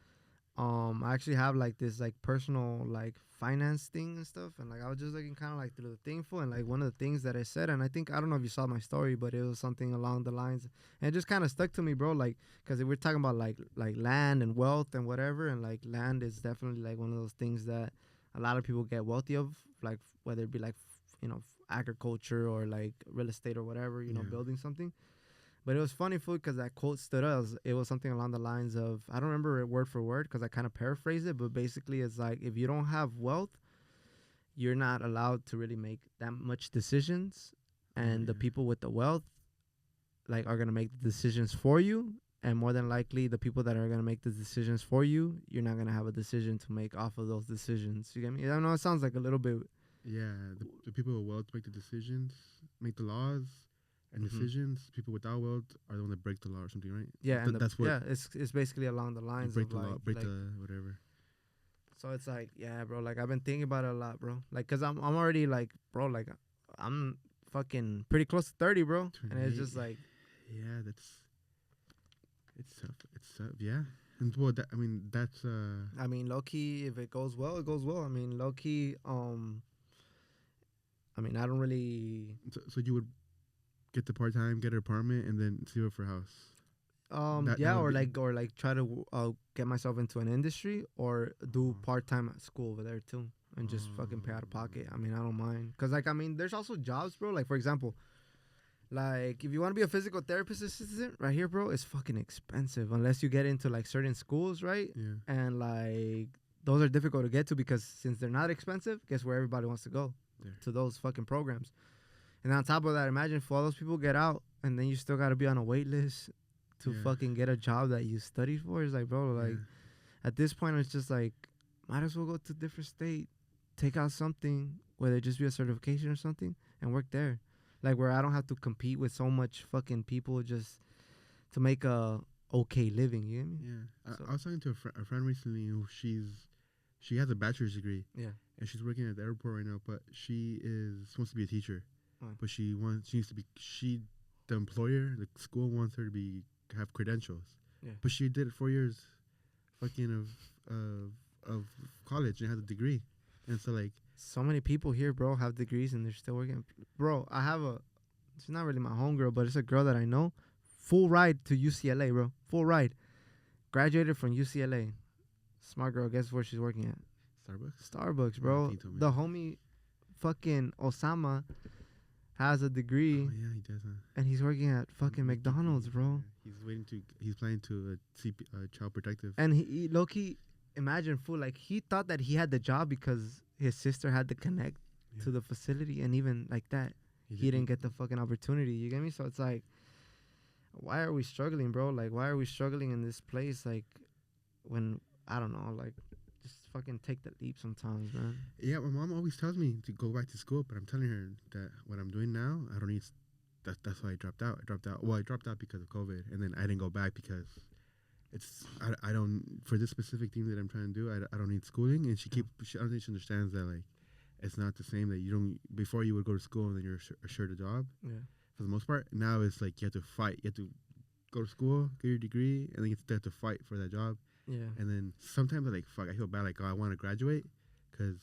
I actually have like this like personal like finance thing and stuff, and like I was just looking kind of like through the thing for, and like one of the things that I said, and I think I don't know if you saw my story, but it was something along the lines, and it just kind of stuck to me, bro, like because we're talking about like land and wealth and whatever, and like land is definitely like one of those things that a lot of people get wealthy of, like whether it be like agriculture or like real estate or whatever, building something. But it was funny, food, because that quote stood out. It was something along the lines of, I don't remember it word for word because I kind of paraphrased it, but basically it's like, if you don't have wealth, you're not allowed to really make that much decisions, and the people with the wealth like are gonna make the decisions for you, and more than likely the people that are gonna make the decisions for you, you're not gonna have a decision to make off of those decisions. You get me? I know it sounds like a little bit. Yeah, the people with wealth make the decisions, make the laws and decisions. People without wealth are the one that break the law or something, right? Yeah, and that's what. Yeah, it's basically along the lines break of the like, law, break the whatever. So it's like, yeah, bro. Like I've been thinking about it a lot, bro. Like, cause I'm already like, bro. Like I'm fucking pretty close to 30, bro. And it's just like, yeah, it's tough. It's tough. Yeah. And well, I mean, that's. I mean, low key, if it goes well, it goes well. I mean, low key, I mean, I don't really. So you would get the part time, get an apartment, and then save up for a house. Or try to get myself into an industry or do part time at school over there too, and just fucking pay out of pocket. I mean, I don't mind, cause like I mean, there's also jobs, bro. Like for example, like if you want to be a physical therapist assistant right here, bro, it's fucking expensive unless you get into like certain schools, right? Yeah. And like those are difficult to get to because since they're not expensive, guess where everybody wants to go? To those fucking programs. And on top of that, imagine if all those people get out and then you still got to be on a wait list to fucking get a job that you studied for. It's like, bro, like at this point, it's just like, might as well go to a different state, take out something, whether it just be a certification or something, and work there. Like where I don't have to compete with so much fucking people just to make a okay living. You get me? Yeah. So I was talking to a friend recently who she has a bachelor's degree. Yeah. And she's working at the airport right now, but she wants to be a teacher. But the employer, the school wants her to have credentials. Yeah. But she did 4 years fucking of college and has a degree. And so like so many people here, bro, have degrees and they're still working. Bro, she's not really my homegirl, but it's a girl that I know. Full ride to UCLA, bro. Full ride. Graduated from UCLA. Smart girl. Guess where she's working at? Starbucks, bro. The homie fucking Osama has a degree. Oh, yeah, he does. And he's working at fucking McDonald's, bro. He's planning to child protective. And he low-key, imagine, fool, like he thought that he had the job because his sister had to connect to the facility, and even like that, he didn't get the fucking opportunity. You get me? So it's like, why are we struggling, bro? Like, why are we struggling in this place? Like, when, I don't know, like, just fucking take the leap sometimes, man. Yeah, my mom always tells me to go back to school, but I'm telling her that what I'm doing now, I don't need. That's why I dropped out. I dropped out because of COVID, and then I didn't go back because I don't for this specific thing that I'm trying to do. I don't need schooling, and I don't think she understands that like it's not the same that you don't before you would go to school and then you're assured a job. Yeah. For the most part, now it's like you have to fight. You have to go to school, get your degree, and then you have to fight for that job. Yeah. And then sometimes I I feel bad, like, oh, I want to graduate because,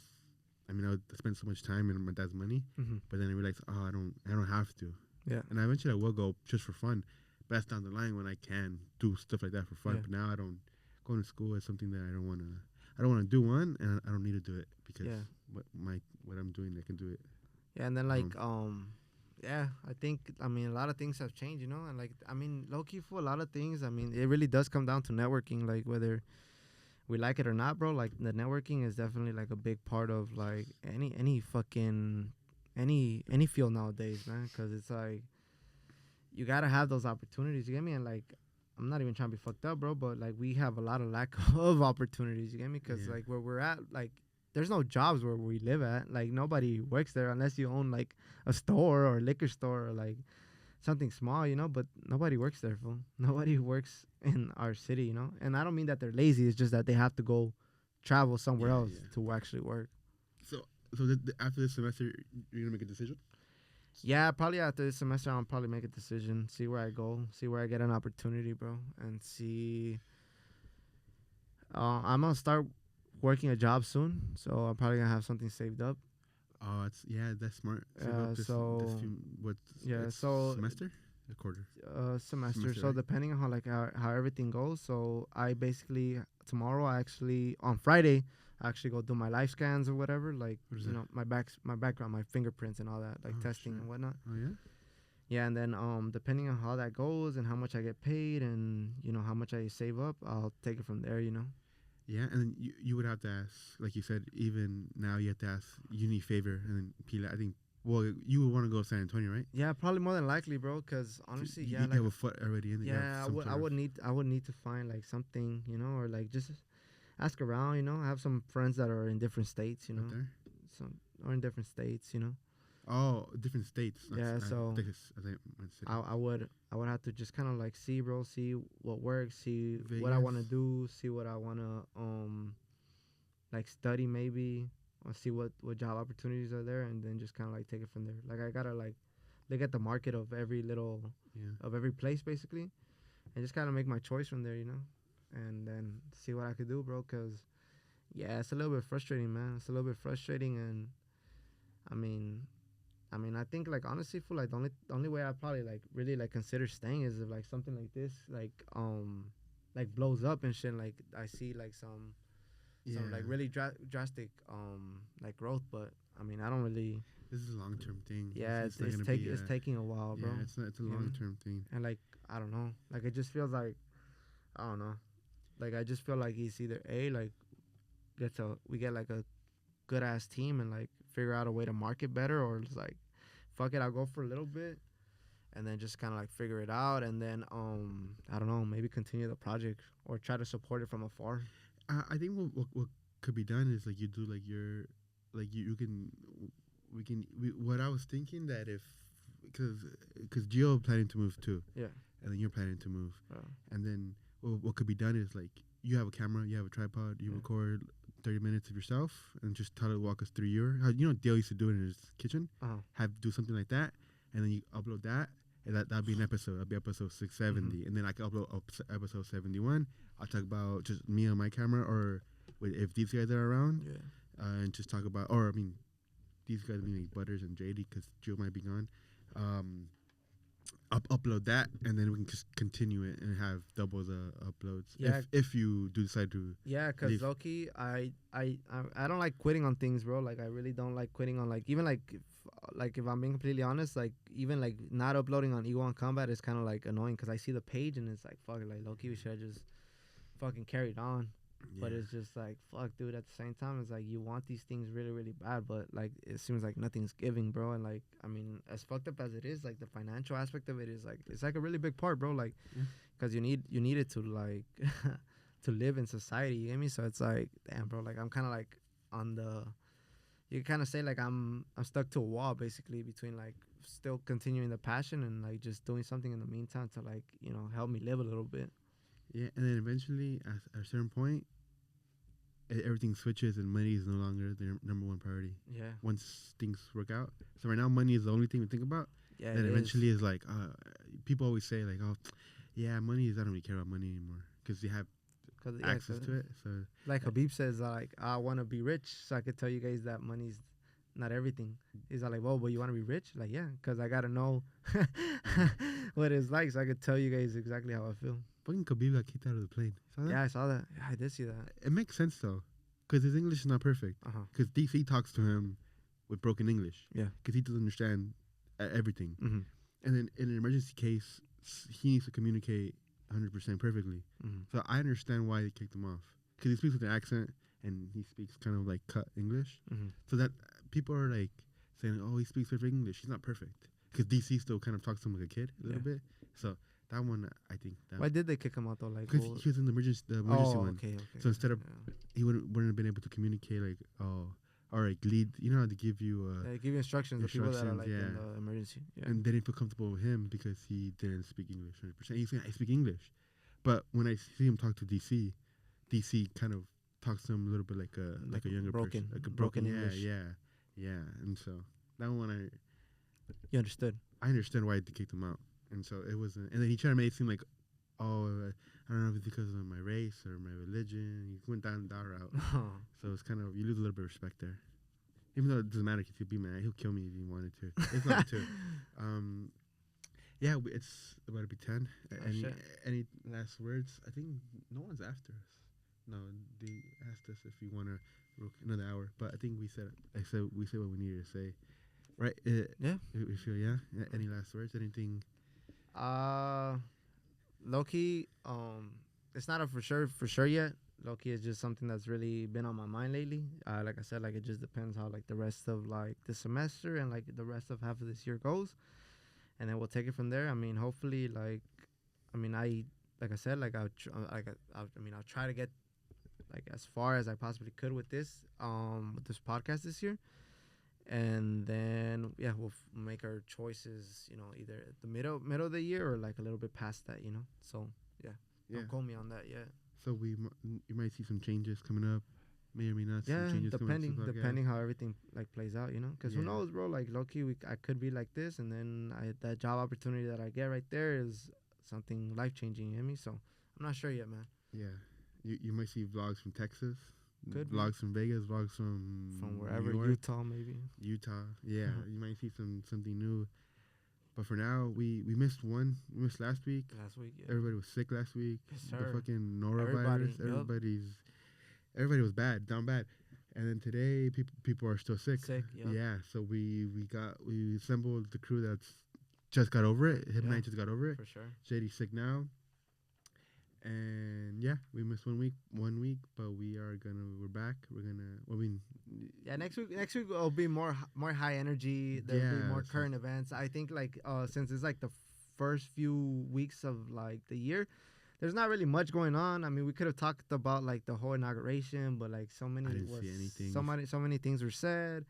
I mean, I spend so much time and my dad's money. Mm-hmm. But then I realize, oh, I don't have to. Yeah. And eventually I will go just for fun. But that's down the line when I can do stuff like that for fun. Yeah. But now I don't. Going to school is something that I don't want to. I don't want to do one, and I don't need to do it because what I'm doing, I can do it. Yeah, and then yeah, I think, I mean, a lot of things have changed, you know, and like, I mean, low key for a lot of things, I mean, it really does come down to networking, like whether we like it or not, bro. Like the networking is definitely like a big part of like any fucking any field nowadays, man, because it's like you gotta have those opportunities. You get me? And like, I'm not even trying to be fucked up, bro, but like we have a lot of lack of opportunities. You get me? Because like where we're at, like there's no jobs where we live at. Like nobody works there unless you own like a store or a liquor store or like something small, you know. But nobody works there, fool. Nobody works in our city, you know. And I don't mean that they're lazy. It's just that they have to go travel somewhere else to actually work. So after this semester, you're gonna make a decision? Yeah, probably after this semester, I'll probably make a decision, see where I go, see where I get an opportunity, bro, and see. I'm gonna start working a job soon, so I'm probably gonna have something saved up. Oh, that's smart. Semester? A quarter. Semester. So right? Depending on how everything goes. So I basically tomorrow on Friday I actually go do my life scans or whatever, like my background, my fingerprints and all that, like testing and whatnot. Oh yeah. Yeah, and then depending on how that goes and how much I get paid and how much I save up, I'll take it from there. Yeah, and then you would have to ask, like you said, even now you have to ask uni favor, and then Pila, I think. Well, you would want to go to San Antonio, right? Yeah, probably more than likely, bro. Because honestly, you have a foot already in there. Yeah, I would need to find like something, or like just ask around. I have some friends that are in different states, or in different states, Oh, different states. Yeah, I would have to just kind of like see what works, see Vegas. What I want to do, see what I want to like study maybe, or see what job opportunities are there, and then just kind of like take it from there. Like I gotta like look at the market of every of every place basically, and just kind of make my choice from there, and then see what I could do, bro. Cause yeah, it's a little bit frustrating, man. It's a little bit frustrating, and I think like honestly, for like the only way I probably like really like consider staying is if like something like this like blows up and shit. Like I see like some like really drastic like growth, but I don't really. This is a long term thing. Yeah, it's taking a while, bro. Yeah, it's a long term thing. And like I don't know, like it just feels like I don't know, like I just feel like it's either like we get like a good ass team and like figure out a way to market better, or it's like fuck it, I'll go for a little bit and then just kind of like figure it out, and then I don't know, maybe continue the project or try to support it from afar. I think what could be done is like you do like your like what I was thinking that if because Gio planning to move too, yeah, and then you're planning to move, and then what could be done is like you have a camera, you have a tripod, you record 30 minutes of yourself and just tell it to walk us through Dale used to do it in his kitchen, do something like that, and then you upload that, and that'd be an episode. That'd be episode 670, and then I can upload episode 71. I'll talk about just me on my camera, or if these guys are around, and just talk about, these guys being like Butters and JD because Joe might be gone. Upload that, and then we can just continue it and have doubles uploads. Yeah, if you do decide to. Yeah, because low-key, I don't like quitting on things, bro. Like I really don't like quitting on like even like if I'm being completely honest, like even like not uploading on E1 Combat is kind of like annoying because I see the page and it's like fuck, like low-key we should have just fucking carried on. Yeah. But it's just like fuck, dude. At the same time, it's like you want these things really, really bad, but like it seems like nothing's giving, bro. And like as fucked up as it is, like the financial aspect of it is like it's like a really big part, bro. Like, because you need it to like to live in society. You get me? So it's like, damn, bro. Like I'm kind of like on the. You kind of say like I'm stuck to a wall basically between like still continuing the passion and like just doing something in the meantime to like help me live a little bit. Yeah, and then eventually at a certain point, everything switches and money is no longer their number one priority. Yeah. Once things work out. So right now, money is the only thing we think about. Yeah. Then eventually is like, people always say like, oh, yeah, money is, I don't really care about money anymore because you have access to it. So like Habib says, like I want to be rich, so I could tell you guys that money's not everything. He's like, well, but you want to be rich? Like, yeah, because I gotta know what it's like, so I could tell you guys exactly how I feel. Fucking Khabib got kicked out of the plane. Saw that? Yeah, I saw that. Yeah, I did see that. It makes sense though, because his English is not perfect. Because DC talks to him with broken English. Yeah. Because he doesn't understand everything. Mm-hmm. And then in an emergency case, he needs to communicate 100% perfectly. Mm-hmm. So I understand why they kicked him off. Because he speaks with an accent and he speaks kind of like cut English. Mm-hmm. So that people are like saying, oh, he speaks perfect English. He's not perfect. Because DC still kind of talks to him like a kid a little bit. So that one, I think. Why did they kick him out though? Like, because he was in the emergency one. Okay. So instead of, he wouldn't have been able to communicate like, or like lead, you know how they give you they give you instructions to people that are like in the emergency. Yeah. And they didn't feel comfortable with him because he didn't speak English 100%. He's saying, I speak English. But when I see him talk to DC kind of talks to him a little bit like a younger person. Like a broken English. Yeah. And so that one You understood. I understand why they kicked him out. And so it wasn't, and then he tried to make it seem like, oh, I don't know if it's because of my race or my religion. He went down that route. So it's kind of, you lose a little bit of respect there. Even though it doesn't matter, he'll be mad. He'll kill me if he wanted to. It's not to. Yeah, it's about to be 10. Any last words? I think no one's after us. No, they asked us if we want to work another hour, but I think we said what we needed to say. Right? Yeah. We feel, yeah. Any last words? Anything? Low-key, it's not a for sure yet. Low-key is just something that's really been on my mind lately. Like I said, like it just depends how like the rest of like the semester and like the rest of half of this year goes, and then we'll take it from there. I mean, hopefully, like I said, like I'll try to get like as far as I possibly could with this podcast this year. And then we'll make our choices, either at the middle of the year or like a little bit past that, So don't call me on that yet. So you might see some changes coming up, may or may not. See some changes depending how everything like plays out, Because who knows, bro? Like low-key, I could be like this, and then that job opportunity that I get right there is something life-changing, you hear me? So I'm not sure yet, man. Yeah, you might see vlogs from Texas. Good vlogs from Vegas, vlogs from wherever, New York, Utah maybe. Yeah. You might see something new. But for now, we missed one. We missed last week. Yeah. Everybody was sick last week. Yes, sir. The fucking norovirus. Everybody was down bad. And then today, people are still sick. Yeah. So we assembled the crew that's just got over it. Him and I just got over it. For sure. JD's sick now. And we missed 1 week, but we're back. Next week will be more high energy. There'll be more current events. I think like since it's like the first few weeks of like the year, there's not really much going on. I mean, we could have talked about like the whole inauguration, but like so many things were said.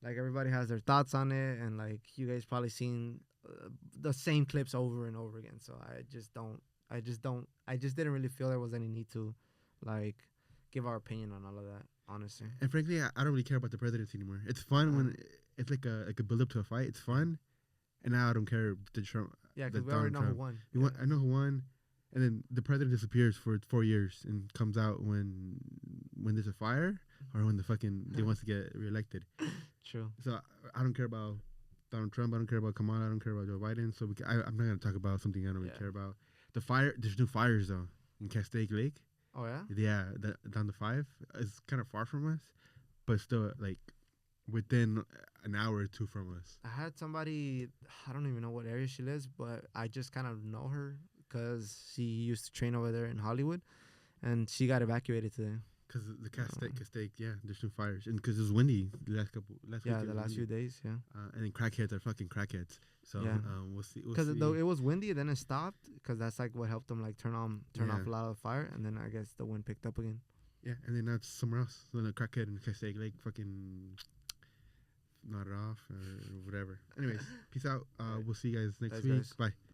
Like everybody has their thoughts on it, and like you guys probably seen the same clips over and over again. So I just didn't really feel there was any need to, like, give our opinion on all of that, honestly. And frankly, I don't really care about the presidency anymore. It's fun when it's like a build up to a fight. It's fun, and now I don't care the Trump. Yeah, because we already know who won. I know who won, and then the president disappears for 4 years and comes out when there's a fire or when they wants to get reelected. True. So I don't care about Donald Trump. I don't care about Kamala. I don't care about Joe Biden. So I'm not gonna talk about something I don't really care about. The fire, there's new fires though in Castaic Lake. Oh yeah. Yeah, down to 5. It's kind of far from us, but still like within an hour or two from us. I had somebody, I don't even know what area she lives, but I just kind of know her because she used to train over there in Hollywood, and she got evacuated today Because the Castaic, yeah, there's no fires, and because it was windy the last few days, yeah. And then crackheads are fucking crackheads. So we'll see. Because it was windy, then it stopped. Because that's like what helped them like turn off a lot of the fire, and then I guess the wind picked up again. Yeah, and then now it's somewhere else. Then a crackhead and Castaic Lake fucking nodded off or whatever. Anyways, peace out. We'll see you guys next week. Bye.